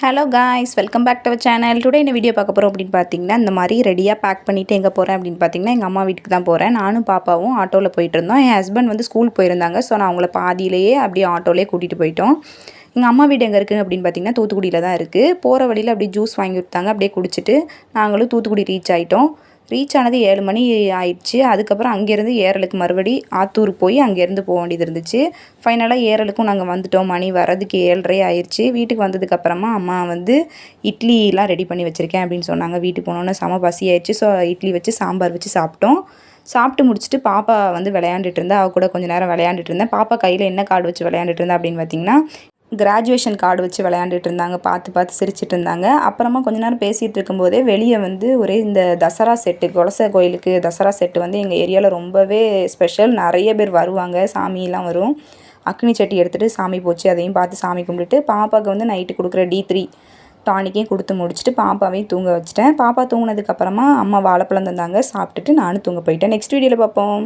Hello guys, welcome back to our channel. Today என்ன video பார்க்க போகிறோம் அப்படின்னு பார்த்தீங்கன்னா, இந்த மாதிரி ரெடியாக பேக் பண்ணிவிட்டு எங்கே போகிறேன் அப்படின்னு பார்த்தீங்கன்னா, எங்கள் அம்மா வீட்டுக்கு தான் போகிறேன். நானும் பாப்பாவும் ஆட்டோவில் போயிட்டு இருந்தோம். என் ஹஸ்பண்ட் வந்து ஸ்கூல் போயிருந்தாங்க. ஸோ நான் அவங்கள பாதியிலேயே அப்படியே ஆட்டோலேயே கூட்டிகிட்டு போயிட்டோம். எங்கள் அம்மா வீடு எங்கே இருக்குது அப்படின்னு பார்த்தீங்கன்னா, தூத்துக்குடியில் தான் இருக்குது. போகிற வழியில் அப்படியே ஜூஸ் வாங்கி கொடுத்தாங்க. அப்படியே குடிச்சிட்டு நாங்களும் தூத்துக்குடி ரீச் ஆகிட்டோம். ரீச் ஆனது 7 மணி ஆயிடுச்சு. அதுக்கப்புறம் அங்கேருந்து ஏரலுக்கு மறுபடி ஆத்தூர் போய் அங்கேருந்து போக வேண்டியது இருந்துச்சு. ஃபைனலாக ஏரலுக்கும் நாங்கள் வந்துட்டோம். மணி வரதுக்கு 7:30 ஆயிடுச்சு. வீட்டுக்கு வந்ததுக்கப்புறமா அம்மா வந்து இட்லிலாம் ரெடி பண்ணி வச்சுருக்கேன் அப்படின்னு சொன்னாங்க. வீட்டுக்கு போனோன்னே செம பசி ஆயிடுச்சு. ஸோ இட்லி வச்சு சாம்பார் வச்சு சாப்பிட்டோம். சாப்பிட்டு முடிச்சுட்டு பாப்பா வந்து விளையாண்டுட்டு இருந்தா. அவள் கூட கொஞ்சம் நேரம் விளையாண்டுட்டு இருந்தேன். பாப்பா கையில் என்ன கார்டு வச்சு விளையாண்டுட்டு இருந்தா அப்படின்னு பார்த்தீங்கன்னா, கிராஜுவேஷன் கார்டு வச்சு விளையாண்டுட்டு இருந்தாங்க. பார்த்து பார்த்து சிரிச்சிட்டு இருந்தாங்க. அப்புறமா கொஞ்ச நேரம் பேசிகிட்டு இருக்கும்போதே வெளியே வந்து ஒரே இந்த தசரா செட்டு, குலசை கோயிலுக்கு தசரா செட்டு வந்து எங்கள் ஏரியாவில் ரொம்பவே ஸ்பெஷல். நிறைய பேர் வருவாங்க. சாமியெல்லாம் வரும். அக்னி சட்டி எடுத்துகிட்டு சாமி போச்சு. அதையும் பார்த்து சாமி கும்பிட்டுட்டு பாப்பாவுக்கு வந்து நைட்டு கொடுக்குற D3 டானிக்கையும் கொடுத்து முடிச்சுட்டு பாப்பாவையும் தூங்க வச்சுட்டேன். பாப்பா தூங்கினதுக்கப்புறமா அம்மா வாழைப்பழம் தந்தாங்க. சாப்பிட்டுட்டு நானும் தூங்க போயிட்டேன். நெக்ஸ்ட் வீடியோவில் பார்ப்போம்.